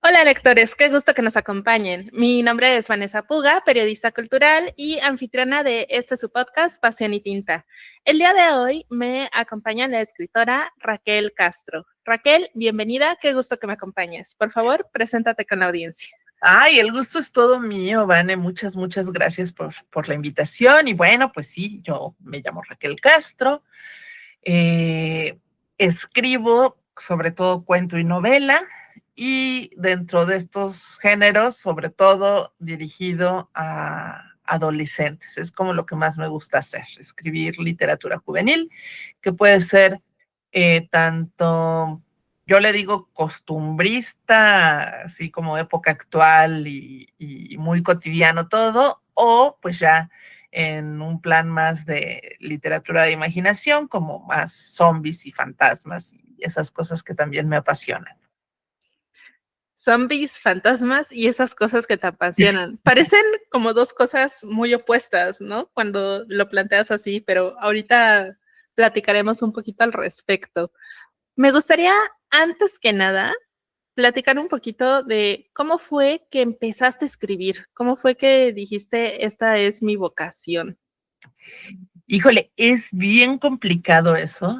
Hola lectores, qué gusto que nos acompañen. Mi nombre es Vanessa Puga, periodista cultural y anfitriona de su podcast Pasión y Tinta. El día de hoy me acompaña la escritora Raquel Castro. Raquel, bienvenida, qué gusto que me acompañes. Por favor, preséntate con la audiencia. Ay, el gusto es todo mío, Vane. Muchas gracias por la invitación. Y bueno, pues sí, yo me llamo Raquel Castro. eh, Escribo sobre todo cuento y novela, y dentro de estos géneros, sobre todo dirigido a adolescentes. Es como lo que más me gusta hacer, escribir literatura juvenil, que puede ser tanto, yo le digo costumbrista, así como época actual y muy cotidiano todo, o pues ya en un plan más de literatura de imaginación, como más zombies y fantasmas y esas cosas que también me apasionan. Zombies, fantasmas y esas cosas que te apasionan. Parecen como dos cosas muy opuestas, ¿no? Cuando lo planteas así, pero ahorita platicaremos un poquito al respecto. Me gustaría, antes que nada, platicar un poquito de cómo fue que empezaste a escribir, cómo fue que dijiste, esta es mi vocación. Híjole, es bien complicado eso,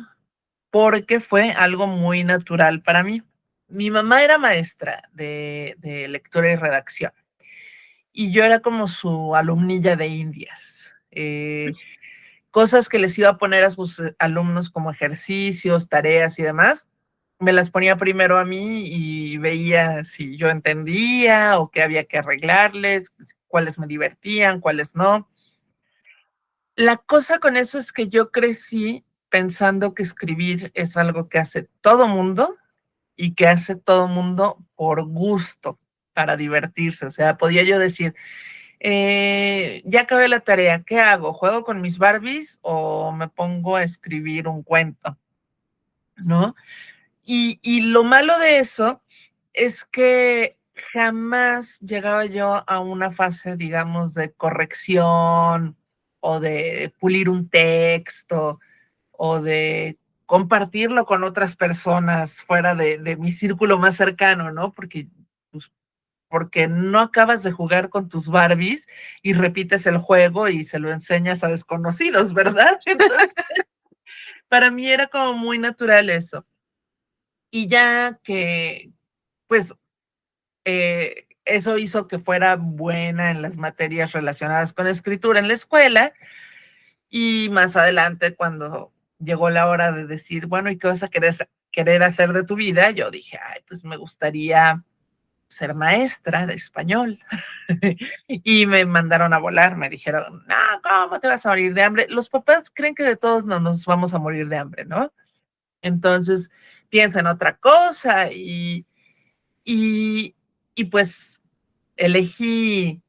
porque fue algo muy natural para mí. Mi mamá era maestra de lectura y redacción, y yo era como su alumnilla de indias. Cosas que les iba a poner a sus alumnos como ejercicios, tareas y demás, me las ponía primero a mí y veía si yo entendía o qué había que arreglarles, cuáles me divertían, cuáles no. La cosa con eso es que yo crecí pensando que escribir es algo que hace todo mundo y que hace todo mundo por gusto, para divertirse. O sea, podía yo decir, ya acabé la tarea, ¿qué hago? ¿Juego con mis Barbies o me pongo a escribir un cuento? ¿No? Y lo malo de eso es que jamás llegaba yo a una fase, digamos, de corrección o de pulir un texto o de compartirlo con otras personas fuera de mi círculo más cercano, ¿no? Pues, porque no acabas de jugar con tus Barbies y repites el juego y se lo enseñas a desconocidos, ¿verdad? Entonces, para mí era como muy natural eso. Y ya que, pues, eso hizo que fuera buena en las materias relacionadas con escritura en la escuela, y más adelante, cuando llegó la hora de decir, bueno, ¿y qué vas a querer hacer de tu vida? Yo dije, ay, pues me gustaría ser maestra de español. Y me mandaron a volar, me dijeron, no, ¿cómo te vas a morir de hambre? Los papás creen que de todos no nos vamos a morir de hambre, ¿no? Entonces piensa en otra cosa, y, y pues elegí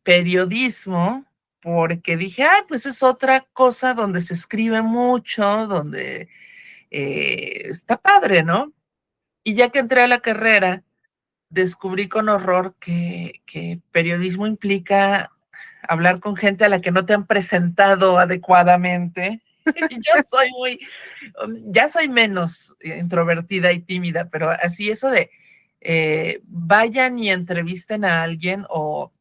periodismo porque dije, ay, pues es otra cosa donde se escribe mucho, donde está padre, ¿no? Y ya que entré a la carrera, descubrí con horror que periodismo implica hablar con gente a la que no te han presentado adecuadamente. Yo soy ya soy menos introvertida y tímida, pero así eso de vayan y entrevisten a alguien, o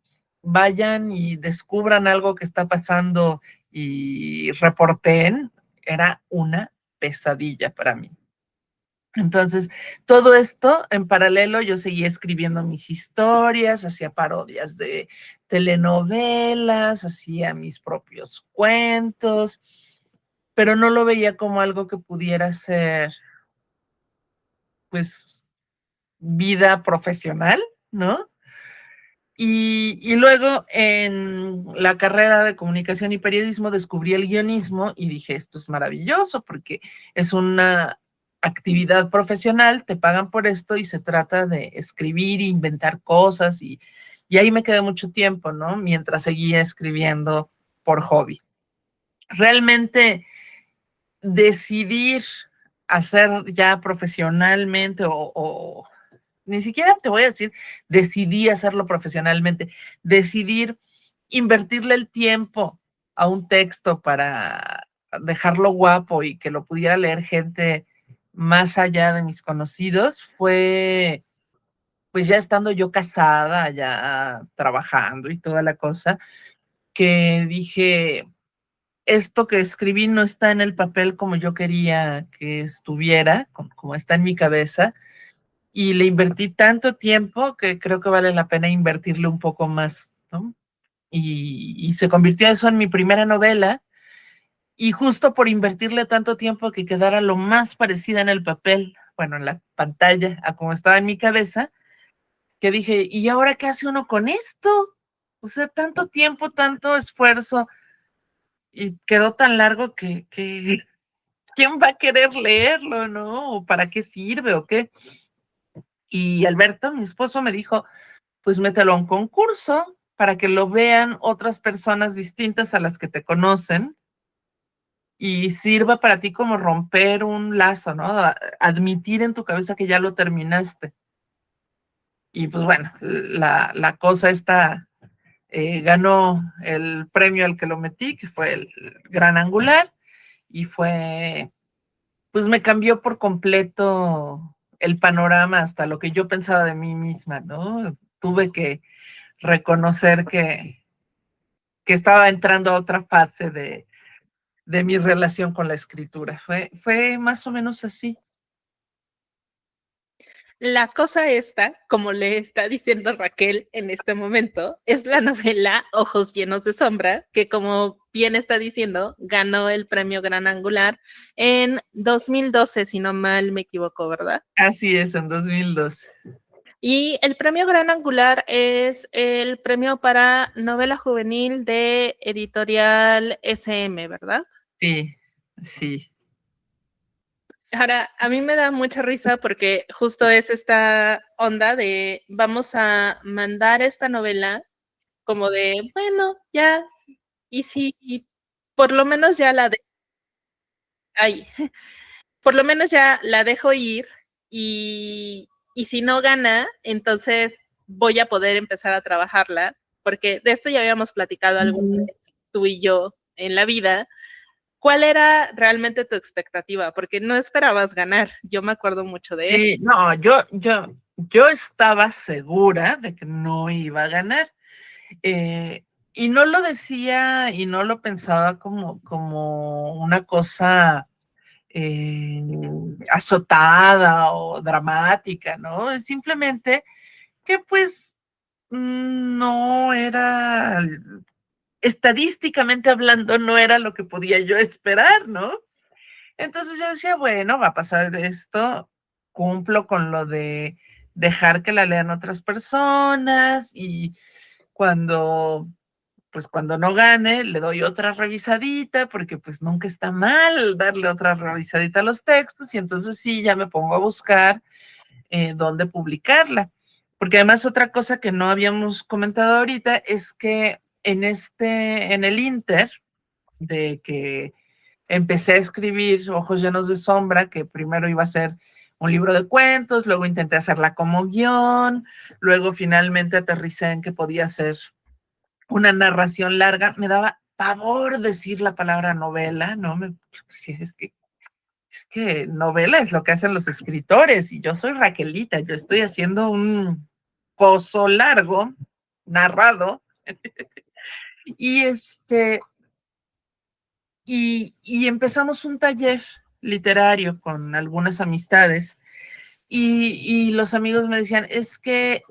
vayan y descubran algo que está pasando y reporten, era una pesadilla para mí. Entonces, todo esto en paralelo, yo seguía escribiendo mis historias, hacía parodias de telenovelas, hacía mis propios cuentos, pero no lo veía como algo que pudiera ser, pues, vida profesional, ¿no? Y luego en la carrera de comunicación y periodismo descubrí el guionismo y dije, esto es maravilloso porque es una actividad profesional, te pagan por esto y se trata de escribir e inventar cosas, y ahí me quedé mucho tiempo, ¿no? Mientras seguía escribiendo por hobby. Realmente decidir hacer ya profesionalmente o ni siquiera te voy a decir, decidí hacerlo profesionalmente, decidir invertirle el tiempo a un texto para dejarlo guapo y que lo pudiera leer gente más allá de mis conocidos, fue pues ya estando yo casada, ya trabajando y toda la cosa, que dije, esto que escribí no está en el papel como yo quería que estuviera, como está en mi cabeza, y le invertí tanto tiempo que creo que vale la pena invertirle un poco más, ¿no? Y se convirtió eso en mi primera novela, y justo por invertirle tanto tiempo que quedara lo más parecida en el papel, bueno, en la pantalla, a como estaba en mi cabeza, que dije, ¿y ahora qué hace uno con esto? O sea, tanto tiempo, tanto esfuerzo, y quedó tan largo que ¿quién va a querer leerlo, no? ¿O para qué sirve o qué? Y Alberto, mi esposo, me dijo, pues mételo a un concurso para que lo vean otras personas distintas a las que te conocen y sirva para ti como romper un lazo, ¿no? Admitir en tu cabeza que ya lo terminaste. Y pues bueno, la cosa está, ganó el premio al que lo metí, que fue el Gran Angular, y fue, pues me cambió por completo el panorama hasta lo que yo pensaba de mí misma, ¿no? Tuve que reconocer que estaba entrando a otra fase de mi relación con la escritura. Fue más o menos así. La cosa esta, como le está diciendo Raquel en este momento, es la novela Ojos llenos de sombra, que como bien está diciendo, ganó el premio Gran Angular en 2012, si no mal me equivoco, ¿verdad? Así es, en 2012. Y el premio Gran Angular es el premio para novela juvenil de editorial SM, ¿verdad? Sí, sí. Ahora, a mí me da mucha risa porque justo es esta onda de vamos a mandar esta novela como de, bueno, ya, y si por lo menos ya la de, ay, por lo menos ya la dejo ir y si no gana, entonces voy a poder empezar a trabajarla, porque de esto ya habíamos platicado alguna vez, tú y yo, en la vida. ¿Cuál era realmente tu expectativa? Porque no esperabas ganar. Yo me acuerdo mucho de eso. Sí, no, yo estaba segura de que no iba a ganar. Eh, y no lo decía y no lo pensaba como una cosa eh, azotada o dramática, ¿no? Es simplemente que pues no era, estadísticamente hablando, no era lo que podía yo esperar, ¿no? Entonces yo decía, bueno, va a pasar esto, cumplo con lo de dejar que la lean otras personas y cuando, pues cuando no gane, le doy otra revisadita, porque pues nunca está mal darle otra revisadita a los textos y entonces sí, ya me pongo a buscar dónde publicarla. Porque además otra cosa que no habíamos comentado ahorita es que en el Inter, de que empecé a escribir Ojos llenos de sombra, que primero iba a ser un libro de cuentos, luego intenté hacerla como guión, luego finalmente aterricé en que podía ser una narración larga. Me daba pavor decir la palabra novela, ¿no? Es que novela es lo que hacen los escritores y yo soy Raquelita, yo estoy haciendo un coso largo, narrado, y y empezamos un taller literario con algunas amistades y los amigos me decían, es que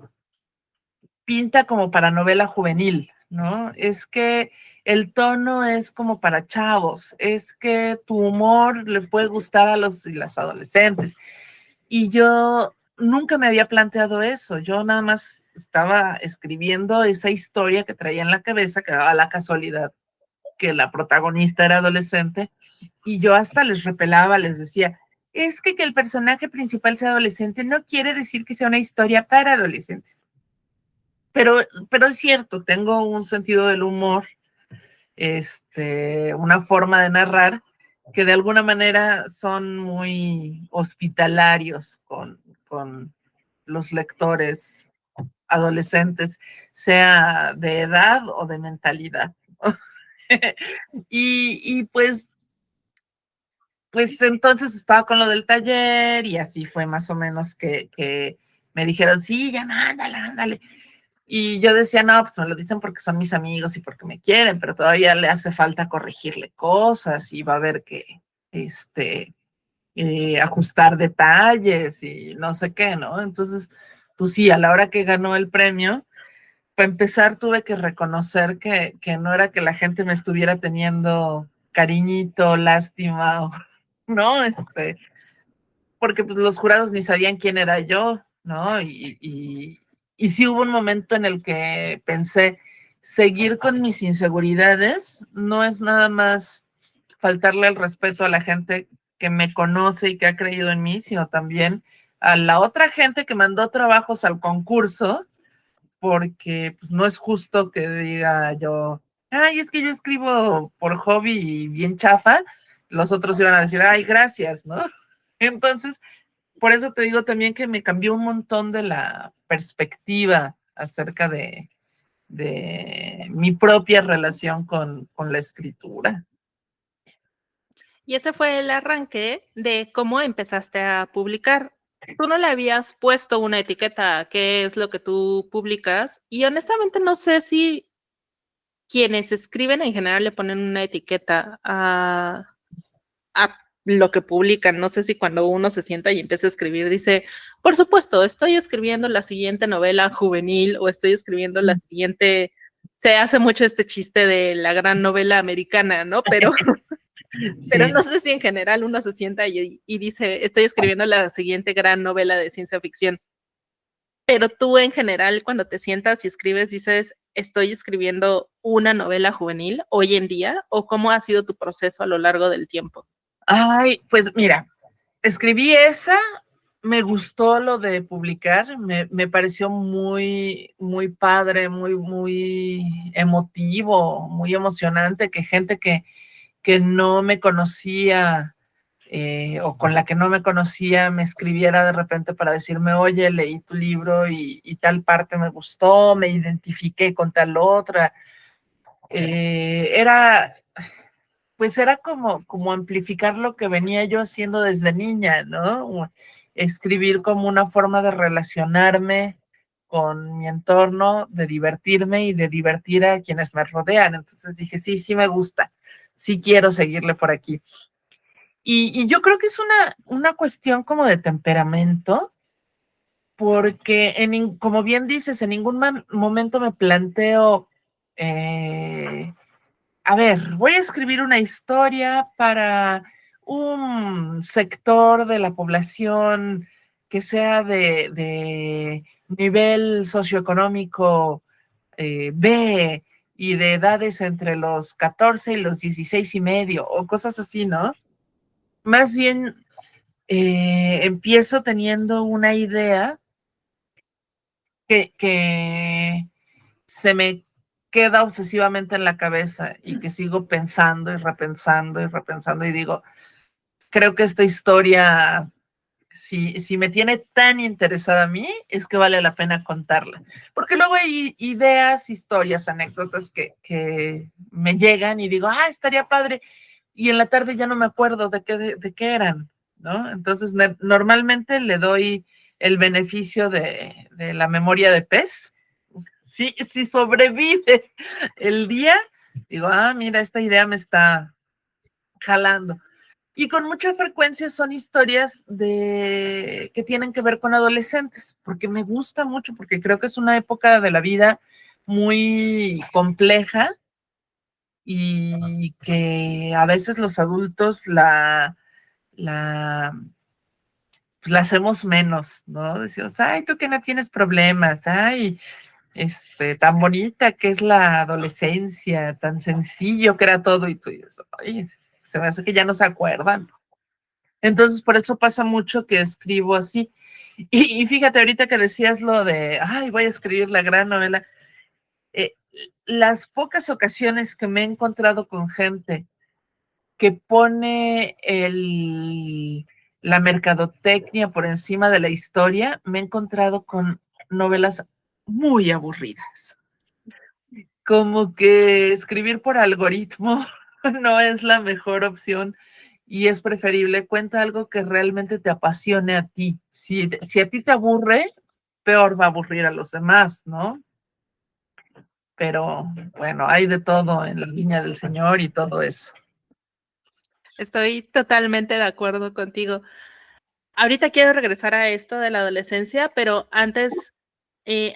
pinta como para novela juvenil, ¿no? Es que el tono es como para chavos, es que tu humor le puede gustar a los y las adolescentes. Y yo nunca me había planteado eso, yo nada más estaba escribiendo esa historia que traía en la cabeza, que daba la casualidad que la protagonista era adolescente, y yo hasta les repelaba, les decía, es que el personaje principal sea adolescente no quiere decir que sea una historia para adolescentes. Pero es cierto, tengo un sentido del humor, una forma de narrar que de alguna manera son muy hospitalarios con los lectores adolescentes, sea de edad o de mentalidad. Y pues entonces estaba con lo del taller y así fue más o menos que me dijeron, sí, ya mándale, ándale. Y yo decía, no, pues me lo dicen porque son mis amigos y porque me quieren, pero todavía le hace falta corregirle cosas y va a haber que, ajustar detalles y no sé qué, ¿no? Entonces, pues sí, a la hora que ganó el premio, para empezar tuve que reconocer que no era que la gente me estuviera teniendo cariñito, lástima, ¿no? Porque pues, los jurados ni sabían quién era yo, ¿no? Y sí hubo un momento en el que pensé, seguir con mis inseguridades no es nada más faltarle el respeto a la gente que me conoce y que ha creído en mí, sino también a la otra gente que mandó trabajos al concurso, porque pues, no es justo que diga yo, ay, es que yo escribo por hobby y bien chafa, los otros iban a decir, ay, gracias, ¿no? Entonces, por eso te digo también que me cambió un montón de la perspectiva acerca de mi propia relación con la escritura. Y ese fue el arranque de cómo empezaste a publicar. Tú no le habías puesto una etiqueta a qué es lo que tú publicas y honestamente no sé si quienes escriben en general le ponen una etiqueta a lo que publican. No sé si cuando uno se sienta y empieza a escribir dice, por supuesto, estoy escribiendo la siguiente novela juvenil o estoy escribiendo la siguiente, se hace mucho este chiste de la gran novela americana, ¿no? Pero Sí. no sé si en general uno se sienta y dice, estoy escribiendo la siguiente gran novela de ciencia ficción. Pero tú en general, cuando te sientas y escribes, dices, estoy escribiendo una novela juvenil hoy en día, o cómo ha sido tu proceso a lo largo del tiempo. Ay, pues mira, escribí esa, me gustó lo de publicar, me pareció muy, muy padre, muy, muy emotivo, muy emocionante que gente que no me conocía o con la que no me conocía me escribiera de repente para decirme, oye, leí tu libro y tal parte me gustó, me identifiqué con tal otra. Era, pues era como amplificar lo que venía yo haciendo desde niña, ¿no? Escribir como una forma de relacionarme con mi entorno, de divertirme y de divertir a quienes me rodean. Entonces dije, sí, sí me gusta, sí quiero seguirle por aquí. Y yo creo que es una cuestión como de temperamento, porque como bien dices, en ningún momento me planteo, a ver, voy a escribir una historia para un sector de la población que sea de nivel socioeconómico B y de edades entre los 14 y los 16 y medio o cosas así, ¿no? Más bien empiezo teniendo una idea que se me queda obsesivamente en la cabeza y que sigo pensando y repensando y repensando y digo, creo que esta historia, si me tiene tan interesada a mí, es que vale la pena contarla. Porque luego hay ideas, historias, anécdotas que me llegan y digo, ah, estaría padre. Y en la tarde ya no me acuerdo de qué eran, ¿no? Entonces, normalmente le doy el beneficio de la memoria de pez. Si sobrevive el día, digo, ah, mira, esta idea me está jalando. Y con mucha frecuencia son historias que tienen que ver con adolescentes, porque me gusta mucho, porque creo que es una época de la vida muy compleja y que a veces los adultos pues la hacemos menos, ¿no? Decimos, ay, tú que no tienes problemas, ay, tan bonita que es la adolescencia, tan sencillo que era todo, y tú dices, ay, se me hace que ya no se acuerdan. Entonces, por eso pasa mucho que escribo así. Y fíjate, ahorita que decías lo de, ay, voy a escribir la gran novela, eh, las pocas ocasiones que me he encontrado con gente que pone la mercadotecnia por encima de la historia, me he encontrado con novelas muy aburridas. Como que escribir por algoritmo no es la mejor opción y es preferible cuenta algo que realmente te apasione a ti. Si a ti te aburre, peor va a aburrir a los demás, ¿no? Pero bueno, hay de todo en la viña del Señor y todo eso. Estoy totalmente de acuerdo contigo. Ahorita quiero regresar a esto de la adolescencia, pero antes,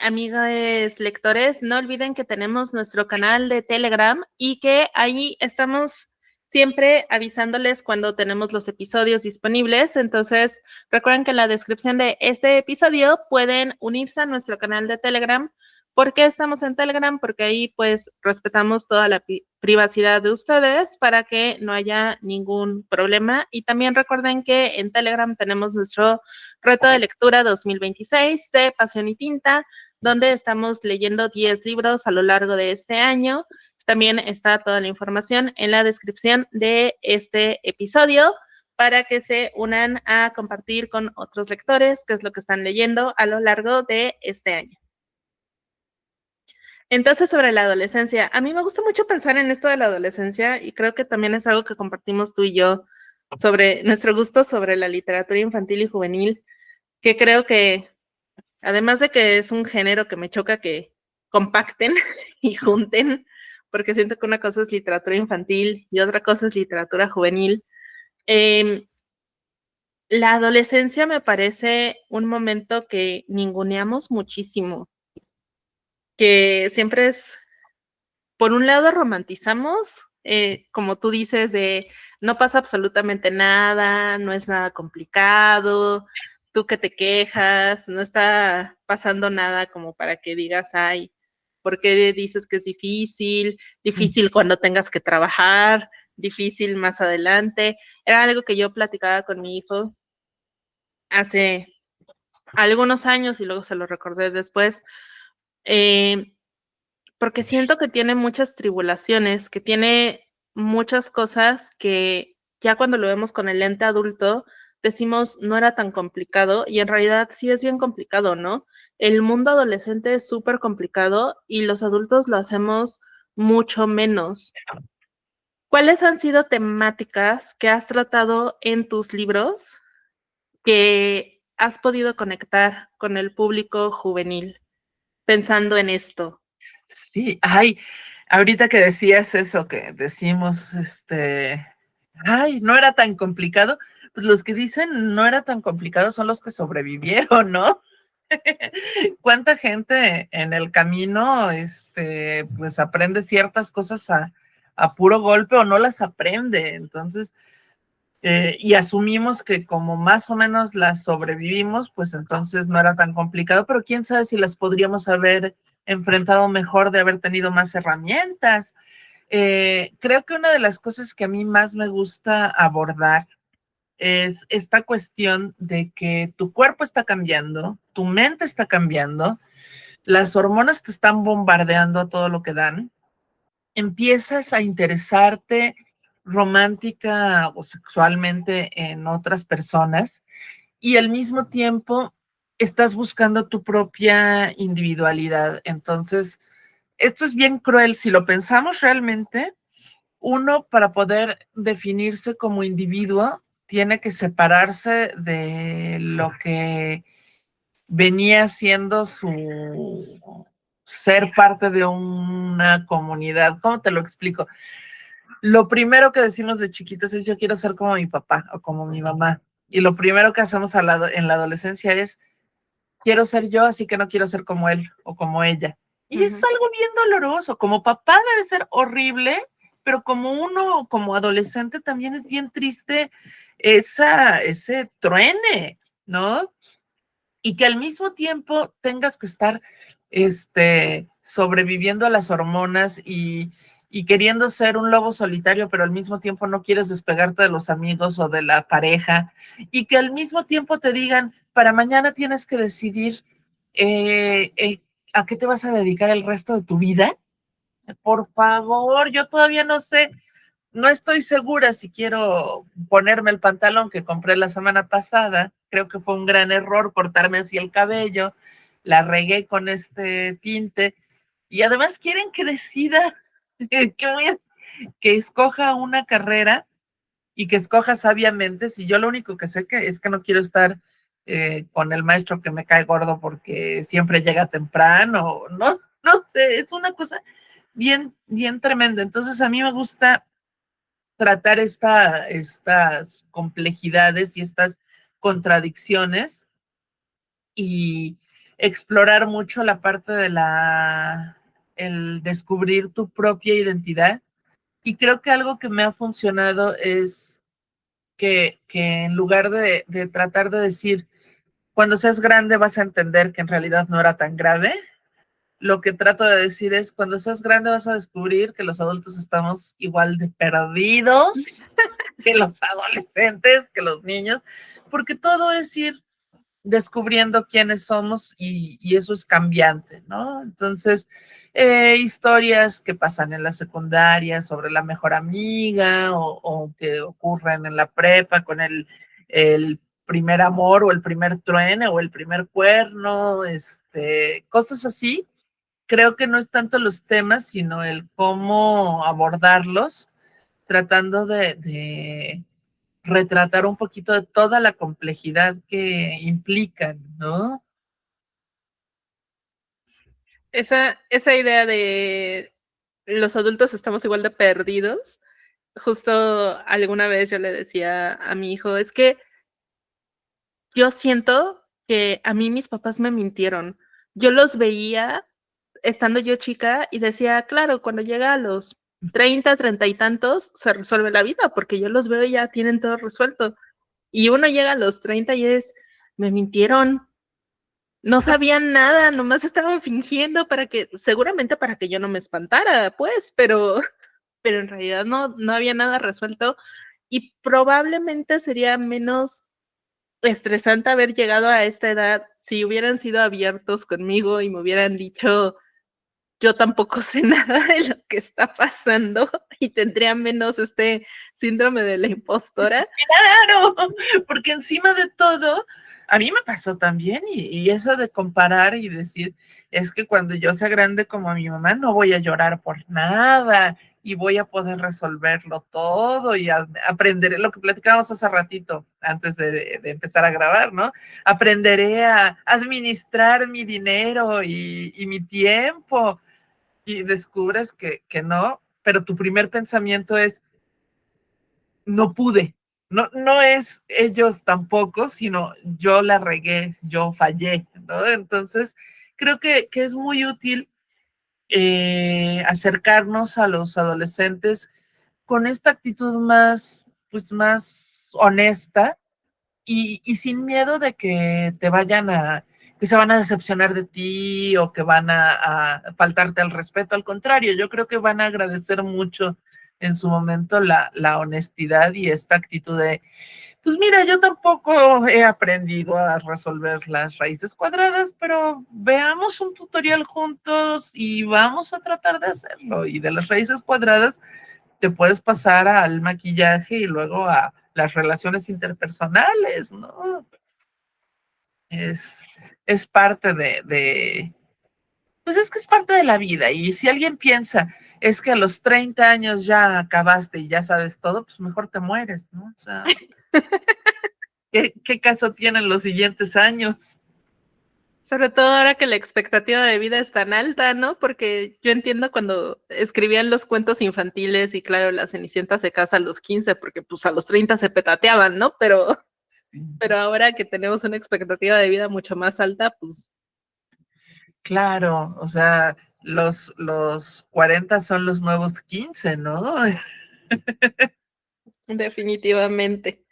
amigos lectores, no olviden que tenemos nuestro canal de Telegram y que ahí estamos siempre avisándoles cuando tenemos los episodios disponibles. Entonces, recuerden que en la descripción de este episodio pueden unirse a nuestro canal de Telegram. ¿Por qué estamos en Telegram? Porque ahí pues respetamos toda la privacidad de ustedes para que no haya ningún problema. Y también recuerden que en Telegram tenemos nuestro reto de lectura 2026 de Pasión y Tinta, donde estamos leyendo 10 libros a lo largo de este año. También está toda la información en la descripción de este episodio para que se unan a compartir con otros lectores qué es lo que están leyendo a lo largo de este año. Entonces, sobre la adolescencia, a mí me gusta mucho pensar en esto de la adolescencia y creo que también es algo que compartimos tú y yo sobre nuestro gusto sobre la literatura infantil y juvenil, que creo que, además de que es un género que me choca que compacten y junten, porque siento que una cosa es literatura infantil y otra cosa es literatura juvenil, la adolescencia me parece un momento que ninguneamos muchísimo, que siempre es por un lado romantizamos, como tú dices, de no pasa absolutamente nada, no es nada complicado, tú que te quejas, no está pasando nada como para que digas, ay, ¿por qué dices que es difícil? Difícil cuando tengas que trabajar, difícil más adelante. Era algo que yo platicaba con mi hijo hace algunos años y luego se lo recordé después. Porque siento que tiene muchas tribulaciones, que tiene muchas cosas que ya cuando lo vemos con el lente adulto decimos no era tan complicado y en realidad sí es bien complicado, ¿no? El mundo adolescente es súper complicado y los adultos lo hacemos mucho menos. ¿Cuáles han sido temáticas que has tratado en tus libros que has podido conectar con el público juvenil pensando en esto? Sí, ay, ahorita que decías eso, que decimos, ay, no era tan complicado, pues los que dicen no era tan complicado son los que sobrevivieron, ¿no? ¿Cuánta gente en el camino, pues aprende ciertas cosas a puro golpe o no las aprende? Entonces, y asumimos que como más o menos las sobrevivimos, pues entonces no era tan complicado, pero quién sabe si las podríamos haber enfrentado mejor de haber tenido más herramientas. Creo que una de las cosas que a mí más me gusta abordar es esta cuestión de que tu cuerpo está cambiando, tu mente está cambiando, las hormonas te están bombardeando a todo lo que dan, empiezas a interesarte romántica o sexualmente en otras personas y al mismo tiempo estás buscando tu propia individualidad. Entonces, esto es bien cruel. Si lo pensamos realmente, uno para poder definirse como individuo tiene que separarse de lo que venía siendo su ser parte de una comunidad. ¿Cómo te lo explico? Lo primero que decimos de chiquitos es yo quiero ser como mi papá o como mi mamá. Y lo primero que hacemos en la adolescencia es quiero ser yo, así que no quiero ser como él o como ella. Y es algo bien doloroso. Como papá debe ser horrible, pero como uno, como adolescente, también es bien triste ese truene, ¿no? Y que al mismo tiempo tengas que estar sobreviviendo a las hormonas y queriendo ser un lobo solitario, pero al mismo tiempo no quieres despegarte de los amigos o de la pareja, y que al mismo tiempo te digan, para mañana tienes que decidir a qué te vas a dedicar el resto de tu vida. Por favor, yo todavía no sé, no estoy segura si quiero ponerme el pantalón que compré la semana pasada. Creo que fue un gran error cortarme así el cabello. La regué con este tinte. Y además quieren que decida que escoja una carrera y que escoja sabiamente. Si yo lo único que sé es que no quiero estar con el maestro que me cae gordo porque siempre llega temprano, no sé, es una cosa bien, bien tremenda. Entonces a mí me gusta tratar estas complejidades y estas contradicciones y explorar mucho la parte de el descubrir tu propia identidad. Y creo que algo que me ha funcionado es que en lugar de tratar de decir, cuando seas grande vas a entender que en realidad no era tan grave, lo que trato de decir es, cuando seas grande vas a descubrir que los adultos estamos igual de perdidos que los adolescentes, que los niños, porque todo es ir descubriendo quiénes somos y eso es cambiante, ¿no? Entonces, historias que pasan en la secundaria sobre la mejor amiga o que ocurren en la prepa con el primer amor o el primer truene o el primer cuerno, cosas así. Creo que no es tanto los temas, sino el cómo abordarlos, tratando de retratar un poquito de toda la complejidad que implican, ¿no? Esa idea de los adultos estamos igual de perdidos, justo alguna vez yo le decía a mi hijo, es que yo siento que a mí mis papás me mintieron. Yo los veía estando yo chica y decía, claro, cuando llega a los 30, 30 y tantos, se resuelve la vida, porque yo los veo y ya tienen todo resuelto. Y uno llega a los 30 y es, me mintieron, no sabían nada, nomás estaban fingiendo seguramente para que yo no me espantara, pues, pero en realidad no había nada resuelto y probablemente sería menos estresante haber llegado a esta edad si hubieran sido abiertos conmigo y me hubieran dicho, yo tampoco sé nada de lo que está pasando y tendría menos este síndrome de la impostora. Claro, porque encima de todo, a mí me pasó también y eso de comparar y decir, es que cuando yo sea grande como mi mamá no voy a llorar por nada y voy a poder resolverlo todo y aprenderé lo que platicábamos hace ratito antes de empezar a grabar, ¿no? Aprenderé a administrar mi dinero y mi tiempo y descubres que no, pero tu primer pensamiento es, no pude. No es ellos tampoco, sino yo la regué, yo fallé, ¿no? Entonces, creo que es muy útil acercarnos a los adolescentes con esta actitud más, pues más honesta y sin miedo de que te vayan que se van a decepcionar de ti o que van a faltarte al respeto. Al contrario, yo creo que van a agradecer mucho en su momento la honestidad y esta actitud de, pues mira, yo tampoco he aprendido a resolver las raíces cuadradas, pero veamos un tutorial juntos y vamos a tratar de hacerlo. Y de las raíces cuadradas te puedes pasar al maquillaje y luego a las relaciones interpersonales, ¿no? Es, es parte pues es que es parte de la vida. Y si alguien piensa, es que a los 30 años ya acabaste y ya sabes todo, pues mejor te mueres, ¿no? O sea, ¿qué caso tienen los siguientes años? Sobre todo ahora que la expectativa de vida es tan alta, ¿no? Porque yo entiendo cuando escribían los cuentos infantiles y claro, la Cenicienta se casa a los 15 porque pues a los 30 se petateaban, ¿no? Pero ahora que tenemos una expectativa de vida mucho más alta, pues Claro, o sea, los 40 son los nuevos 15, ¿no? definitivamente.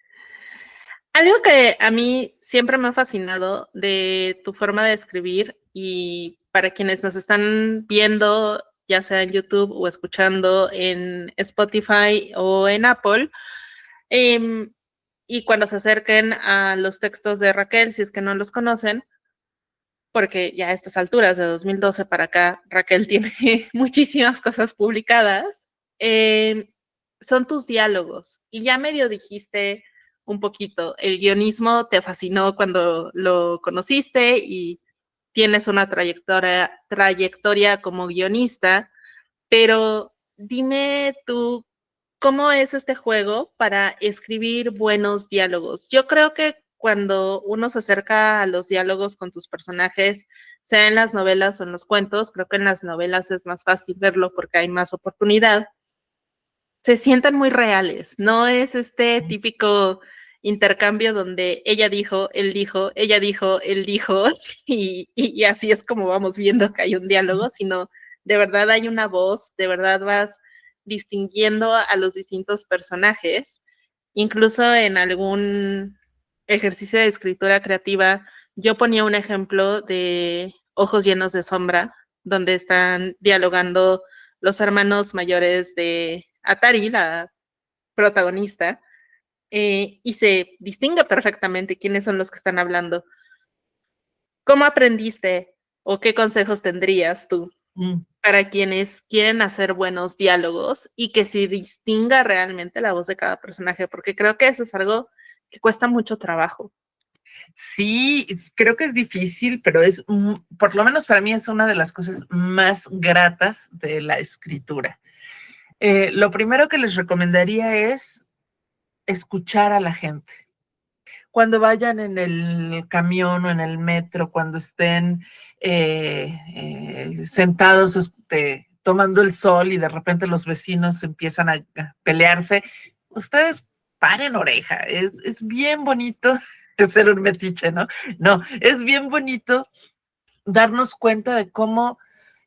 Algo que a mí siempre me ha fascinado de tu forma de escribir y para quienes nos están viendo, ya sea en YouTube o escuchando en Spotify o en Apple, eh, y cuando se acerquen a los textos de Raquel, si es que no los conocen, porque ya a estas alturas de 2012 para acá, Raquel tiene muchísimas cosas publicadas, son tus diálogos. Y ya medio dijiste un poquito, el guionismo te fascinó cuando lo conociste y tienes una trayectoria como guionista, pero dime tú, ¿cómo es este juego para escribir buenos diálogos? Yo creo que cuando uno se acerca a los diálogos con tus personajes, sea en las novelas o en los cuentos, creo que en las novelas es más fácil verlo porque hay más oportunidad, se sienten muy reales. No es este típico intercambio donde ella dijo, él dijo, ella dijo, él dijo, y así es como vamos viendo que hay un diálogo, sino de verdad hay una voz, de verdad vas distinguiendo a los distintos personajes. Incluso en algún ejercicio de escritura creativa, yo ponía un ejemplo de Ojos llenos de sombra, donde están dialogando los hermanos mayores de Atari, la protagonista, y se distingue perfectamente quiénes son los que están hablando. ¿Cómo aprendiste o qué consejos tendrías tú para quienes quieren hacer buenos diálogos y que se distinga realmente la voz de cada personaje? Porque creo que eso es algo que cuesta mucho trabajo. Sí, creo que es difícil, pero es, por lo menos para mí, es una de las cosas más gratas de la escritura. Lo primero que les recomendaría es escuchar a la gente. Cuando vayan en el camión o en el metro, cuando estén sentados tomando el sol y de repente los vecinos empiezan a pelearse, ustedes paren oreja. Es bien bonito ser un metiche, ¿no? No, es bien bonito darnos cuenta de cómo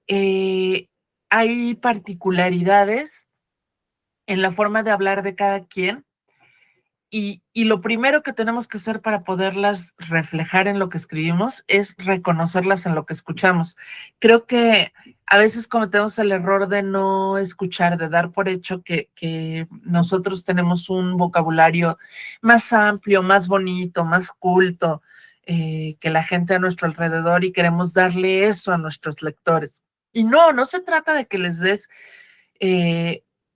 hay particularidades en la forma de hablar de cada quien. Y lo primero que tenemos que hacer para poderlas reflejar en lo que escribimos es reconocerlas en lo que escuchamos. Creo que a veces cometemos el error de no escuchar, de dar por hecho que nosotros tenemos un vocabulario más amplio, más bonito, más culto, que la gente a nuestro alrededor, y queremos darle eso a nuestros lectores. Y no se trata de que les des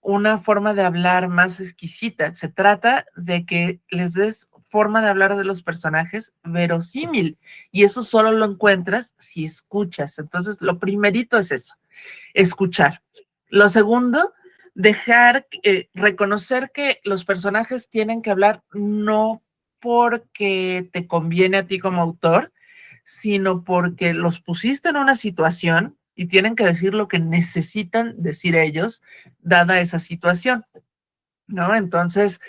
una forma de hablar más exquisita. Se trata de que les des forma de hablar de los personajes verosímil, y eso solo lo encuentras si escuchas. Entonces, lo primerito es eso, escuchar. Lo segundo, reconocer que los personajes tienen que hablar no porque te conviene a ti como autor, sino porque los pusiste en una situación y tienen que decir lo que necesitan decir ellos, dada esa situación, ¿no? Entonces,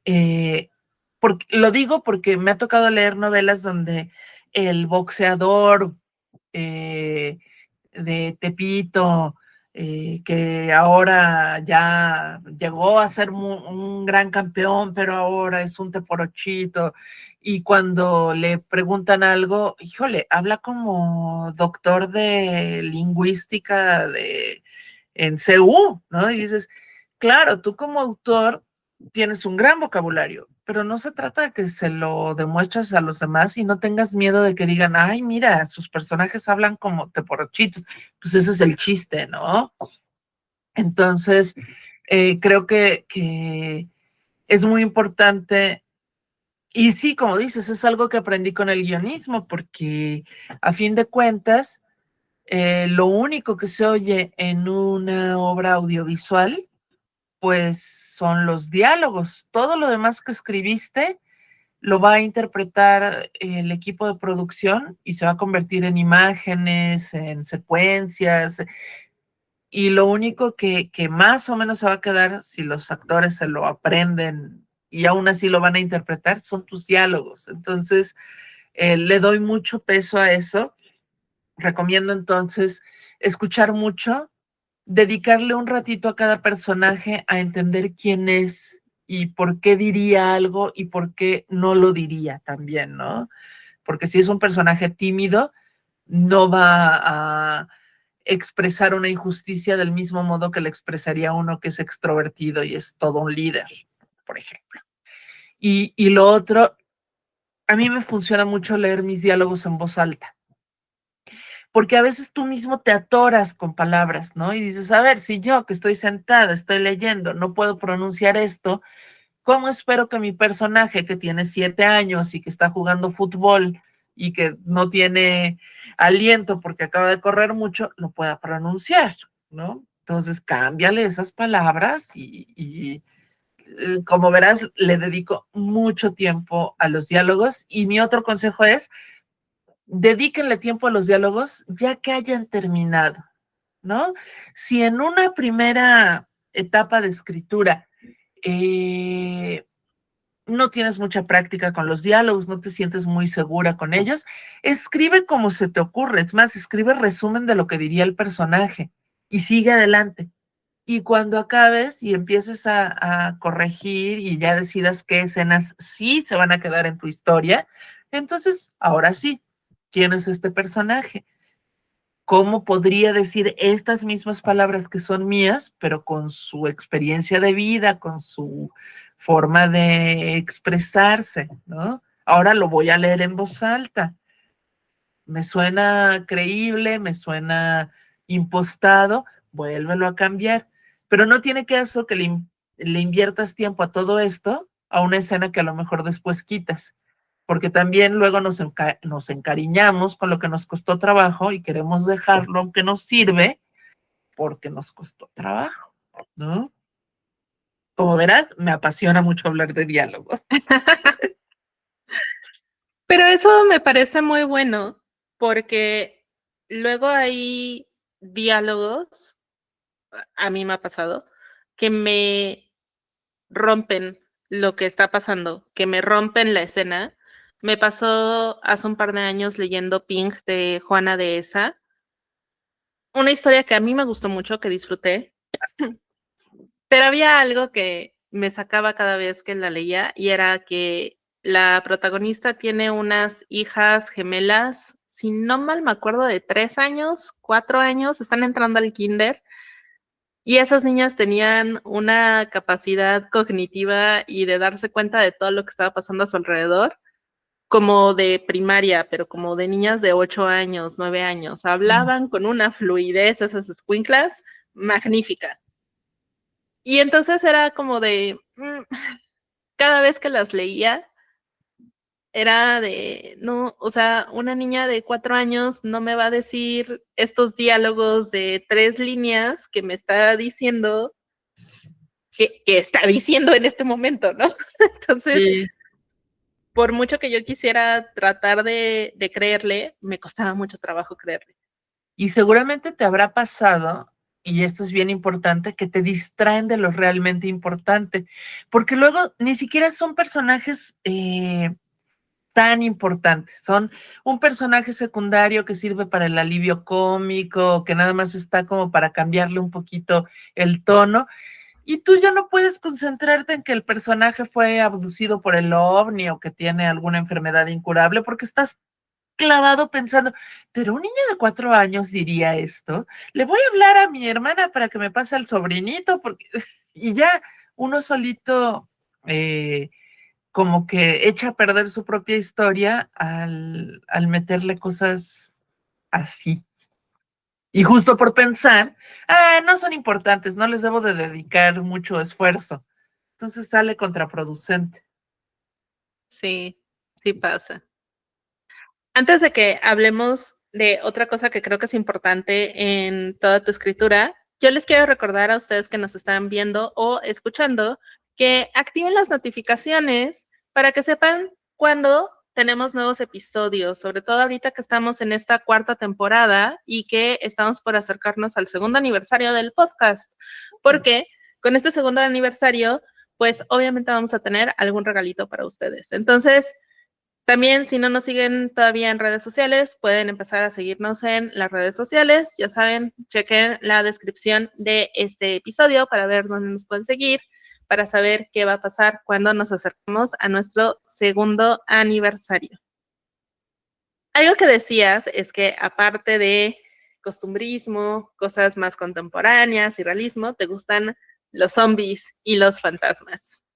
lo digo porque me ha tocado leer novelas donde el boxeador de Tepito, que ahora ya llegó a ser un gran campeón, pero ahora es un teporochito, y cuando le preguntan algo, híjole, habla como doctor de lingüística en CU, ¿no? Y dices, claro, tú como autor tienes un gran vocabulario, pero no se trata de que se lo demuestres a los demás y no tengas miedo de que digan, ay, mira, sus personajes hablan como teporochitos. Pues ese es el chiste, ¿no? Entonces, creo que es muy importante. Y sí, como dices, es algo que aprendí con el guionismo, porque a fin de cuentas, lo único que se oye en una obra audiovisual, pues son los diálogos. Todo lo demás que escribiste lo va a interpretar el equipo de producción y se va a convertir en imágenes, en secuencias, y lo único que más o menos se va a quedar, si los actores se lo aprenden y aún así lo van a interpretar, son tus diálogos. Entonces, le doy mucho peso a eso. Recomiendo entonces escuchar mucho, dedicarle un ratito a cada personaje a entender quién es y por qué diría algo y por qué no lo diría también, ¿no? Porque si es un personaje tímido, no va a expresar una injusticia del mismo modo que le expresaría uno que es extrovertido y es todo un líder, por ejemplo. Y lo otro, a mí me funciona mucho leer mis diálogos en voz alta, porque a veces tú mismo te atoras con palabras, ¿no? Y dices, a ver, si yo que estoy sentada, estoy leyendo, no puedo pronunciar esto, ¿cómo espero que mi personaje que tiene 7 años y que está jugando fútbol y que no tiene aliento porque acaba de correr mucho, lo pueda pronunciar, ¿no? Entonces, cámbiale esas palabras y como verás, le dedico mucho tiempo a los diálogos y mi otro consejo es, dedíquenle tiempo a los diálogos ya que hayan terminado, ¿no? Si en una primera etapa de escritura no tienes mucha práctica con los diálogos, no te sientes muy segura con ellos, escribe como se te ocurre, es más, escribe resumen de lo que diría el personaje y sigue adelante. Y cuando acabes y empieces a corregir y ya decidas qué escenas sí se van a quedar en tu historia, entonces, ahora sí, ¿quién es este personaje? ¿Cómo podría decir estas mismas palabras que son mías, pero con su experiencia de vida, con su forma de expresarse, ¿no? Ahora lo voy a leer en voz alta. Me suena creíble, me suena impostado, vuélvelo a cambiar. Pero no tiene caso que le inviertas tiempo a todo esto, a una escena que a lo mejor después quitas, porque también luego nos encariñamos con lo que nos costó trabajo y queremos dejarlo, aunque nos sirve, porque nos costó trabajo, ¿no? Como verás, me apasiona mucho hablar de diálogos. Pero eso me parece muy bueno porque luego hay diálogos, a mí me ha pasado, que me rompen lo que está pasando, que me rompen la escena. Me pasó hace un par de años leyendo Pink de Juana de Esa, una historia que a mí me gustó mucho, que disfruté, pero había algo que me sacaba cada vez que la leía y era que la protagonista tiene unas hijas gemelas, si no mal me acuerdo, de 3 años, 4 años, están entrando al kinder. Y esas niñas tenían una capacidad cognitiva y de darse cuenta de todo lo que estaba pasando a su alrededor, como de primaria, pero como de niñas de 8 años, 9 años. Hablaban con una fluidez, esas escuinclas, magnífica. Y entonces era como de, cada vez que las leía, era de, no, o sea, una niña de 4 años no me va a decir estos diálogos de 3 líneas que me está diciendo que está diciendo en este momento, ¿no? Entonces, Sí. por mucho que yo quisiera tratar de creerle, me costaba mucho trabajo creerle. Y seguramente te habrá pasado, y esto es bien importante, que te distraen de lo realmente importante, porque luego ni siquiera son personajes tan importantes, son un personaje secundario que sirve para el alivio cómico, que nada más está como para cambiarle un poquito el tono, y tú ya no puedes concentrarte en que el personaje fue abducido por el ovni o que tiene alguna enfermedad incurable, porque estás clavado pensando, pero un niño de 4 años diría esto, le voy a hablar a mi hermana para que me pase al sobrinito, porque, y ya uno solito como que echa a perder su propia historia al meterle cosas así. Y justo por pensar, no son importantes, no les debo de dedicar mucho esfuerzo. Entonces sale contraproducente. Sí, sí pasa. Antes de que hablemos de otra cosa que creo que es importante en toda tu escritura, yo les quiero recordar a ustedes que nos están viendo o escuchando que activen las notificaciones para que sepan cuando tenemos nuevos episodios, sobre todo ahorita que estamos en esta 4ª temporada y que estamos por acercarnos al 2º aniversario del podcast, porque con este 2º aniversario, pues obviamente vamos a tener algún regalito para ustedes. Entonces, también, si no nos siguen todavía en redes sociales, pueden empezar a seguirnos en las redes sociales. Ya saben, chequen la descripción de este episodio para ver dónde nos pueden seguir, para saber qué va a pasar cuando nos acerquemos a nuestro 2º aniversario. Algo que decías es que aparte de costumbrismo, cosas más contemporáneas y realismo, te gustan los zombies y los fantasmas.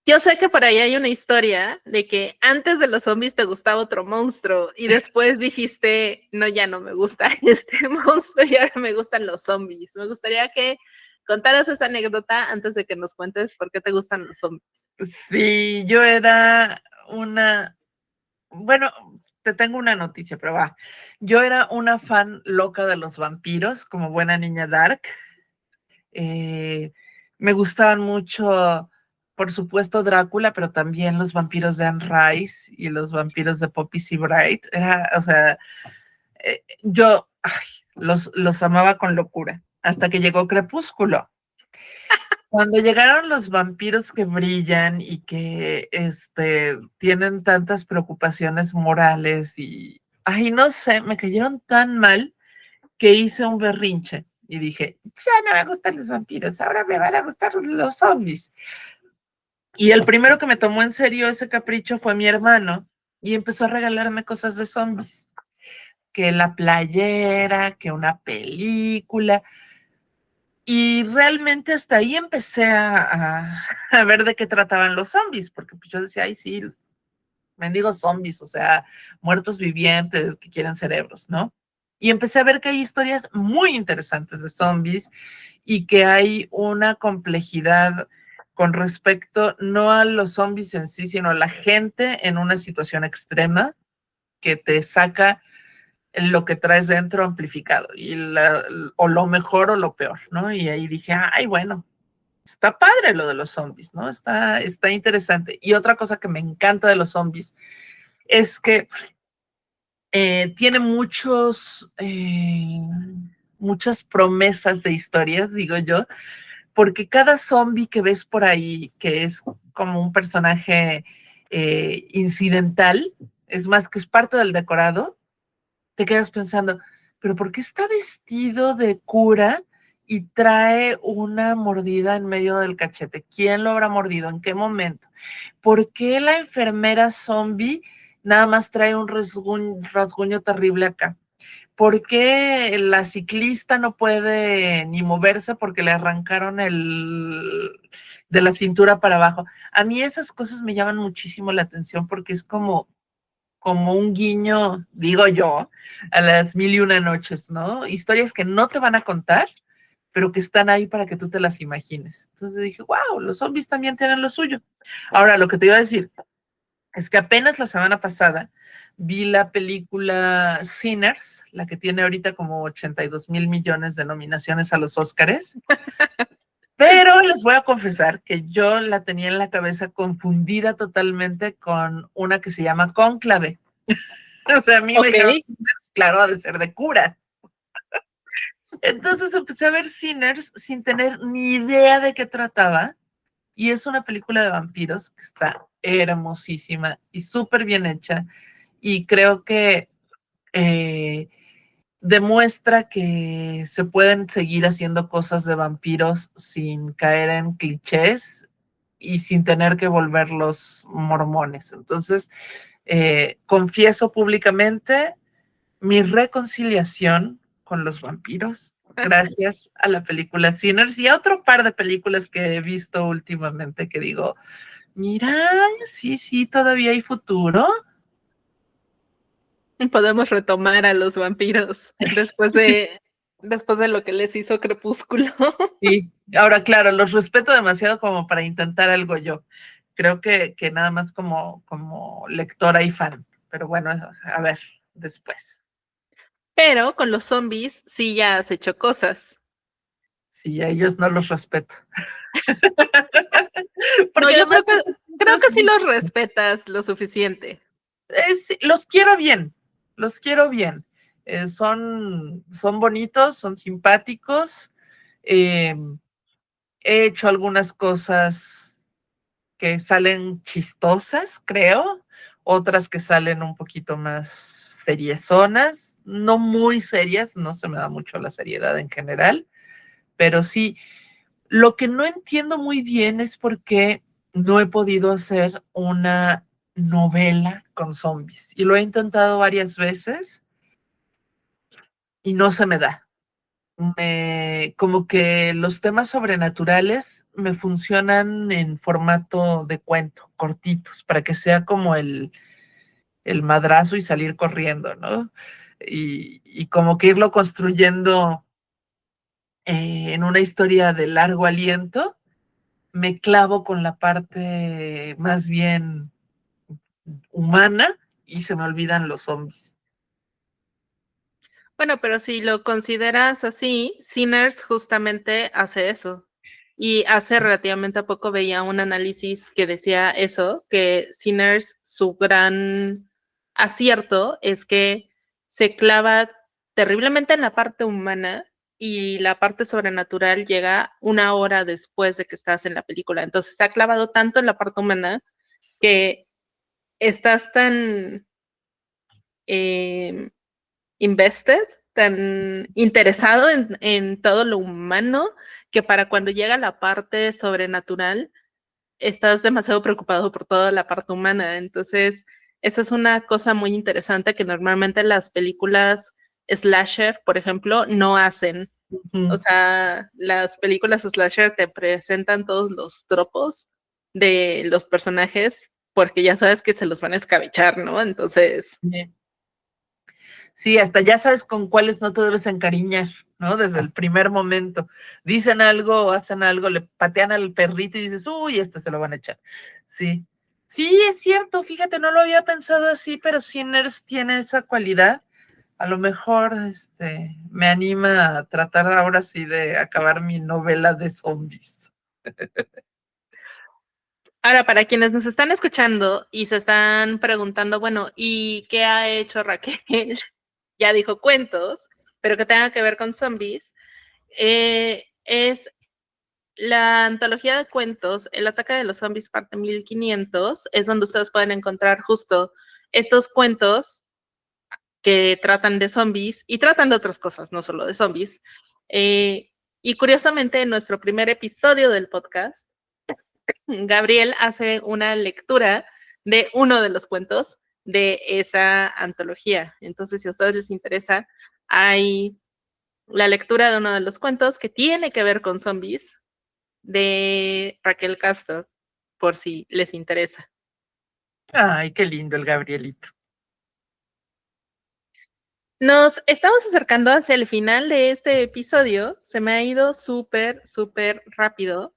Yo sé que por ahí hay una historia de que antes de los zombies te gustaba otro monstruo y después dijiste, no, ya no me gusta este monstruo y ahora me gustan los zombies. Me gustaría que contaras esa anécdota antes de que nos cuentes por qué te gustan los zombies. Sí, yo era bueno, te tengo una noticia, pero va. Yo era una fan loca de los vampiros, como buena niña dark. Eh, Me gustaban mucho, por supuesto, Drácula, pero también los vampiros de Anne Rice y los vampiros de Poppy Sebright. Era, o sea, yo los amaba con locura, hasta que llegó Crepúsculo. Cuando llegaron los vampiros que brillan y que tienen tantas preocupaciones morales y, ay, no sé, me cayeron tan mal que hice un berrinche y dije, ya no me gustan los vampiros, ahora me van a gustar los zombies. Y el primero que me tomó en serio ese capricho fue mi hermano y empezó a regalarme cosas de zombies, que la playera, que una película. Y realmente hasta ahí empecé a ver de qué trataban los zombies, porque pues yo decía, ay, sí, mendigos zombies, o sea, muertos vivientes que quieren cerebros, ¿no? Y empecé a ver que hay historias muy interesantes de zombies y que hay una complejidad con respecto no a los zombies en sí, sino a la gente en una situación extrema que te saca lo que traes dentro amplificado, o lo mejor o lo peor, ¿no? Y ahí dije, ay, bueno, está padre lo de los zombies, ¿no? Está interesante. Y otra cosa que me encanta de los zombies es que tiene muchas promesas de historias, digo yo, porque cada zombie que ves por ahí, que es como un personaje incidental, es más que es parte del decorado, te quedas pensando, pero ¿por qué está vestido de cura y trae una mordida en medio del cachete? ¿Quién lo habrá mordido? ¿En qué momento? ¿Por qué la enfermera zombie nada más trae un rasguño terrible acá? ¿Por qué la ciclista no puede ni moverse porque le arrancaron de la cintura para abajo? A mí esas cosas me llaman muchísimo la atención porque es como un guiño, digo yo, a las mil y una noches, ¿no? Historias que no te van a contar, pero que están ahí para que tú te las imagines. Entonces dije, wow, los zombies también tienen lo suyo. Ahora, lo que te iba a decir es que apenas la semana pasada vi la película Sinners, la que tiene ahorita como 82,000 millones de nominaciones a los Óscares, pero les voy a confesar que yo la tenía en la cabeza confundida totalmente con una que se llama Cónclave. O sea, a mí me Ok. dijeron, claro, ha de ser de curas. Entonces empecé a ver Sinners sin tener ni idea de qué trataba. Y es una película de vampiros que está hermosísima y súper bien hecha. Y creo que eh, demuestra que se pueden seguir haciendo cosas de vampiros sin caer en clichés y sin tener que volverlos mormones. Entonces, confieso públicamente mi reconciliación con los vampiros gracias a la película Sinners y a otro par de películas que he visto últimamente que digo, mira, sí, sí, todavía hay futuro. Podemos retomar a los vampiros después de lo que les hizo Crepúsculo. Sí, ahora claro, los respeto demasiado como para intentar algo yo. Creo que nada más como lectora y fan, pero bueno, a ver, después. Pero con los zombies sí ya has hecho cosas. Sí, a ellos no los respeto. No, Porque yo además creo que sí los respetas lo suficiente. los quiero bien, los quiero bien. Son bonitos, son simpáticos. Eh, he hecho algunas cosas que salen chistosas, creo, otras que salen un poquito más seriezonas, no muy serias, no se me da mucho la seriedad en general, pero sí, lo que no entiendo muy bien es por qué no he podido hacer una novela con zombies. Y lo he intentado varias veces y no se me da. Como que los temas sobrenaturales me funcionan en formato de cuento, cortitos, para que sea como el madrazo y salir corriendo, ¿no? Y como que irlo construyendo en una historia de largo aliento, me clavo con la parte más bien humana y se me olvidan los zombies. Bueno, pero si lo consideras así, Sinners justamente hace eso. Y hace relativamente poco veía un análisis que decía eso, que Sinners, su gran acierto es que se clava terriblemente en la parte humana y la parte sobrenatural llega una hora después de que estás en la película. Entonces se ha clavado tanto en la parte humana que estás tan invested, tan interesado en todo lo humano, que para cuando llega la parte sobrenatural, estás demasiado preocupado por toda la parte humana. Entonces, eso es una cosa muy interesante que normalmente las películas slasher, por ejemplo, no hacen. O sea, las películas slasher te presentan todos los tropos de los personajes porque ya sabes que se los van a escabechar, ¿no? Entonces, Sí, hasta ya sabes con cuáles no te debes encariñar, ¿no? Desde el primer momento. Dicen algo, hacen algo, le patean al perrito y dices, uy, este se lo van a echar. Sí. Sí, es cierto, fíjate, no lo había pensado así, pero Sinners tiene esa cualidad. A lo mejor me anima a tratar ahora sí de acabar mi novela de zombies. ahora, para quienes nos están escuchando y se están preguntando, bueno, ¿y qué ha hecho Raquel? Ya dijo cuentos, pero que tenga que ver con zombies. Es la antología de cuentos, El ataque de los zombies, parte 1500, es donde ustedes pueden encontrar justo estos cuentos que tratan de zombies y tratan de otras cosas, no solo de zombies. Y curiosamente, en nuestro primer episodio del podcast, Gabriel hace una lectura de uno de los cuentos de esa antología. Entonces, si a ustedes les interesa, hay la lectura de uno de los cuentos que tiene que ver con zombies de Raquel Castro, por si les interesa. Ay, qué lindo el Gabrielito. Nos estamos acercando hacia el final de este episodio. Se me ha ido súper, súper rápido.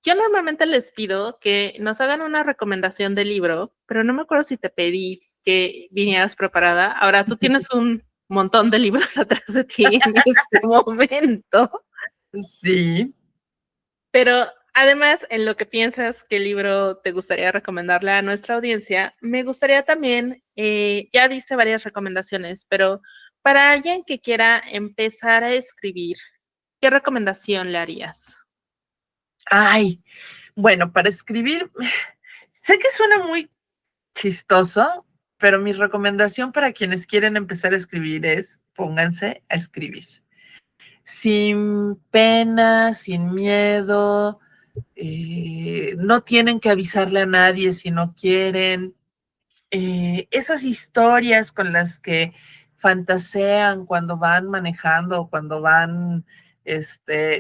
Yo normalmente les pido que nos hagan una recomendación de libro, pero no me acuerdo si te pedí que vinieras preparada. Ahora tú tienes un montón de libros atrás de ti en este momento, Sí. pero además, en lo que piensas qué libro te gustaría recomendarle a nuestra audiencia, me gustaría también, ya diste varias recomendaciones, pero para alguien que quiera empezar a escribir, ¿qué recomendación le harías? Ay, bueno, para escribir, sé que suena muy chistoso, pero mi recomendación para quienes quieren empezar a escribir es pónganse a escribir. Sin pena, sin miedo, no tienen que avisarle a nadie si no quieren. Esas historias con las que fantasean cuando van manejando, cuando van,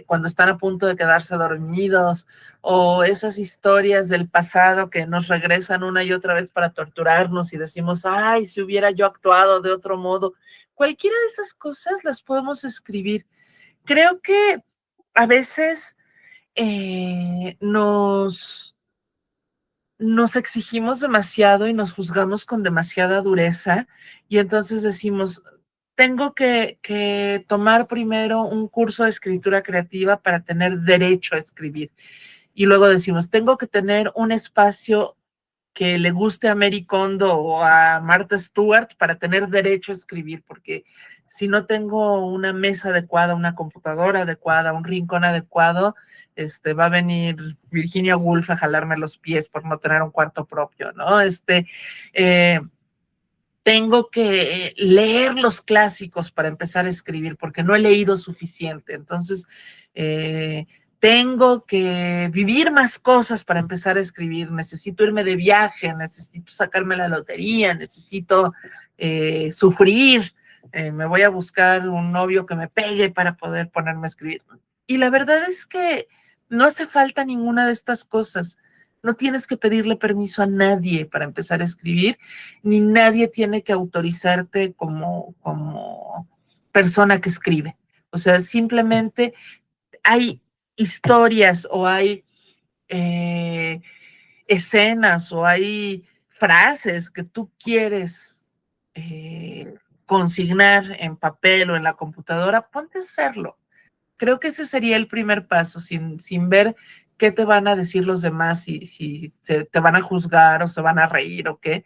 cuando están a punto de quedarse dormidos, o esas historias del pasado que nos regresan una y otra vez para torturarnos y decimos, ay, si hubiera yo actuado de otro modo. Cualquiera de estas cosas las podemos escribir. Creo que a veces nos exigimos demasiado y nos juzgamos con demasiada dureza y entonces decimos, tengo que tomar primero un curso de escritura creativa para tener derecho a escribir. Y luego decimos, tengo que tener un espacio que le guste a Mary Kondo o a Martha Stewart para tener derecho a escribir, porque si no tengo una mesa adecuada, una computadora adecuada, un rincón adecuado, va a venir Virginia Woolf a jalarme los pies por no tener un cuarto propio, ¿no? Eh, tengo que leer los clásicos para empezar a escribir, porque no he leído suficiente. Entonces, tengo que vivir más cosas para empezar a escribir. Necesito irme de viaje, necesito sacarme la lotería, necesito sufrir. Me voy a buscar un novio que me pegue para poder ponerme a escribir. Y la verdad es que no hace falta ninguna de estas cosas. No tienes que pedirle permiso a nadie para empezar a escribir, ni nadie tiene que autorizarte como persona que escribe. O sea, simplemente hay historias o hay escenas o hay frases que tú quieres consignar en papel o en la computadora, ponte a hacerlo. creo que ese sería el primer paso, sin ver qué te van a decir los demás, si te van a juzgar o se van a reír o qué.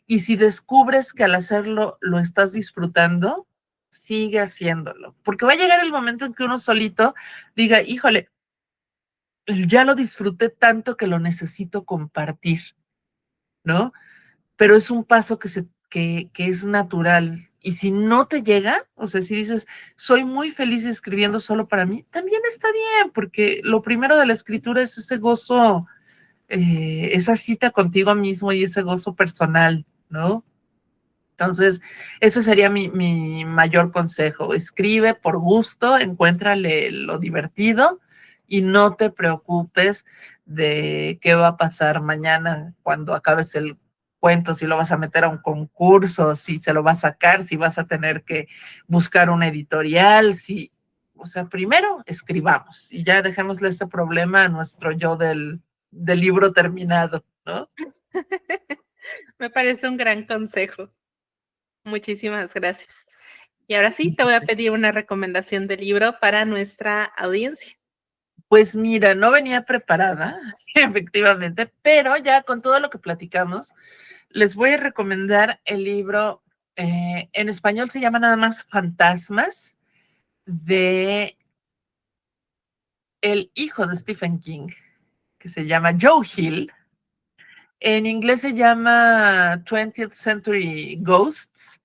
Y si descubres que al hacerlo lo estás disfrutando, sigue haciéndolo. Porque va a llegar el momento en que uno solito diga, híjole, ya lo disfruté tanto que lo necesito compartir, ¿no? Pero es un paso que es natural. Y si no te llega, o sea, si dices, soy muy feliz escribiendo solo para mí, también está bien, porque lo primero de la escritura es ese gozo, esa cita contigo mismo y ese gozo personal, ¿no? Entonces, ese sería mi mayor consejo. Escribe por gusto, encuéntrale lo divertido y no te preocupes de qué va a pasar mañana cuando acabes el cuento, si lo vas a meter a un concurso, si se lo va a sacar, si vas a tener que buscar una editorial, o sea, primero escribamos y ya dejémosle ese problema a nuestro yo del libro terminado, ¿no? Me parece un gran consejo. Muchísimas gracias. Y ahora sí, te voy a pedir una recomendación de libro para nuestra audiencia. Pues mira, no venía preparada, efectivamente, pero ya con todo lo que platicamos, les voy a recomendar el libro, en español se llama nada más Fantasmas, de el hijo de Stephen King, que se llama Joe Hill. En inglés se llama 20th Century Ghosts,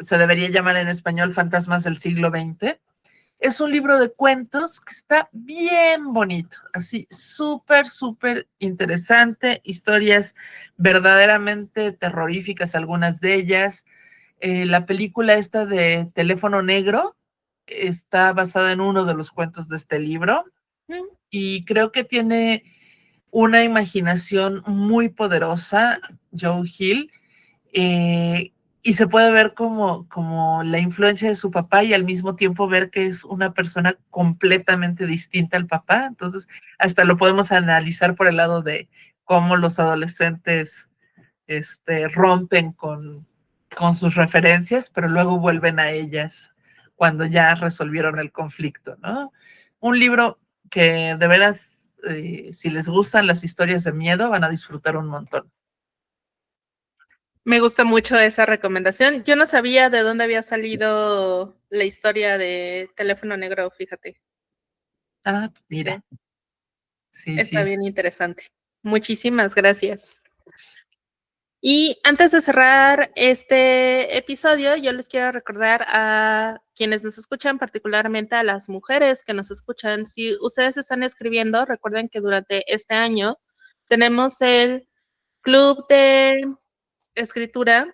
se debería llamar en español Fantasmas del siglo XX. Es un libro de cuentos que está bien bonito, así súper, súper interesante, historias verdaderamente terroríficas, algunas de ellas. La película esta de Teléfono Negro está basada en uno de los cuentos de este libro y creo que tiene una imaginación muy poderosa, Joe Hill, y se puede ver como la influencia de su papá y al mismo tiempo ver que es una persona completamente distinta al papá. Entonces, hasta lo podemos analizar por el lado de cómo los adolescentes rompen con sus referencias, pero luego vuelven a ellas cuando ya resolvieron el conflicto, ¿no? Un libro que de veras, si les gustan las historias de miedo, van a disfrutar un montón. Me gusta mucho esa recomendación. Yo no sabía de dónde había salido la historia de Teléfono Negro, fíjate. Ah, mira, Sí, sí, está sí. bien interesante. Muchísimas gracias. Y antes de cerrar este episodio, yo les quiero recordar a quienes nos escuchan, particularmente a las mujeres que nos escuchan, si ustedes están escribiendo, recuerden que durante este año tenemos el club de escritura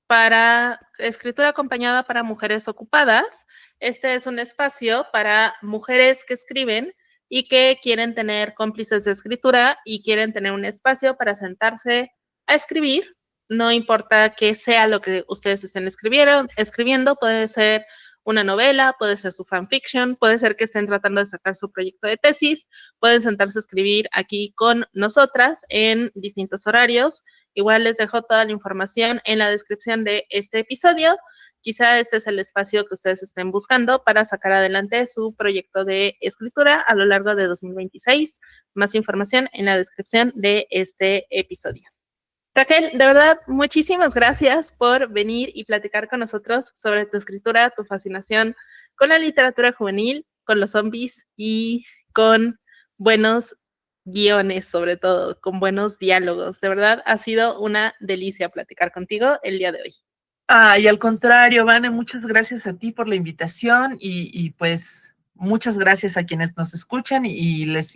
para escritura acompañada para mujeres ocupadas. Este es un espacio para mujeres que escriben y que quieren tener cómplices de escritura y quieren tener un espacio para sentarse a escribir. No importa qué sea lo que ustedes estén escribiendo, puede ser una novela, puede ser su fanfiction, puede ser que estén tratando de sacar su proyecto de tesis, pueden sentarse a escribir aquí con nosotras en distintos horarios. Igual les dejo toda la información en la descripción de este episodio. Quizá este es el espacio que ustedes estén buscando para sacar adelante su proyecto de escritura a lo largo de 2026. Más información en la descripción de este episodio. Raquel, de verdad, muchísimas gracias por venir y platicar con nosotros sobre tu escritura, tu fascinación con la literatura juvenil, con los zombies y con buenos guiones, sobre todo, con buenos diálogos. De verdad, ha sido una delicia platicar contigo el día de hoy. Y al contrario, Vane, muchas gracias a ti por la invitación y pues muchas gracias a quienes nos escuchan y les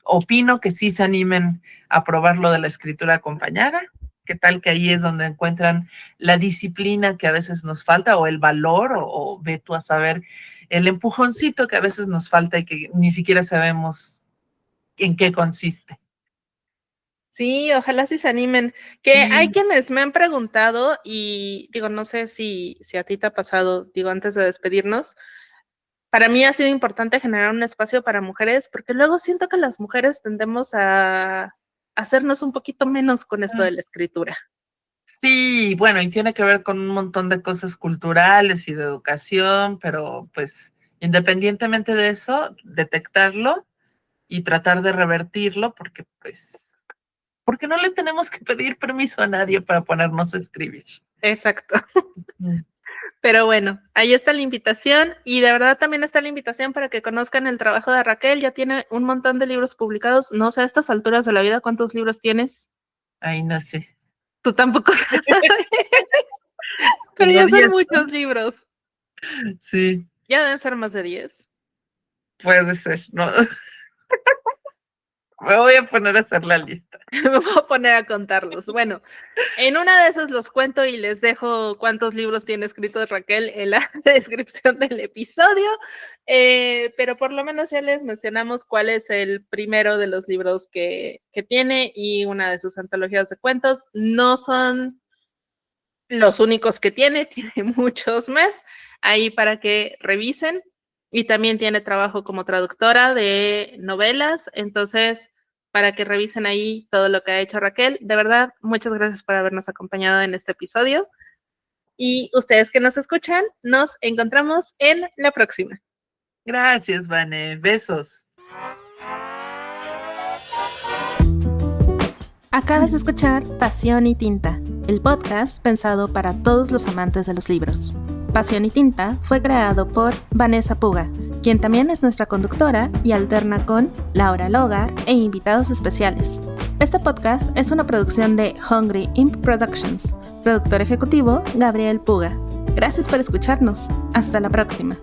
opino que sí se animen a probar lo de la escritura acompañada. ¿Qué tal que ahí es donde encuentran la disciplina que a veces nos falta o el valor o ve tú a saber el empujoncito que a veces nos falta y que ni siquiera sabemos en qué consiste? Sí, ojalá sí se animen. Que hay Sí. quienes me han preguntado y digo, no sé si a ti te ha pasado, digo, antes de despedirnos, para mí ha sido importante generar un espacio para mujeres porque luego siento que las mujeres tendemos a hacernos un poquito menos con esto de la escritura. Sí, bueno, y tiene que ver con un montón de cosas culturales y de educación, pero pues Independientemente de eso, detectarlo y tratar de revertirlo, porque no le tenemos que pedir permiso a nadie para ponernos a escribir. Exacto. Pero bueno, ahí está la invitación y de verdad también está la invitación para que conozcan el trabajo de Raquel. Ya tiene un montón de libros publicados. No sé a estas alturas de la vida cuántos libros tienes. Ay, no sé. Tú tampoco sabes. Pero ya son muchos libros. Sí. Ya deben ser más de 10. Puede ser, no. Me voy a poner a hacer la lista. Me voy a poner a contarlos. Bueno, en una de esas los cuento y les dejo cuántos libros tiene escritos Raquel en la descripción del episodio, pero por lo menos ya les mencionamos cuál es el primero de los libros que tiene y una de sus antologías de cuentos. No son los únicos que tiene muchos más ahí para que revisen y también tiene trabajo como traductora de novelas, entonces para que revisen ahí todo lo que ha hecho Raquel. De verdad, muchas gracias por habernos acompañado en este episodio. Y ustedes que nos escuchan, nos encontramos en la próxima. Gracias, Vane. Besos. Acabas de escuchar Pasión y Tinta, el podcast pensado para todos los amantes de los libros. Pasión y Tinta fue creado por Vanessa Puga, quien también es nuestra conductora y alterna con Laura Logar e invitados especiales. Este podcast es una producción de Hungry Imp Productions. Productor ejecutivo, Gabriel Puga. Gracias por escucharnos. Hasta la próxima.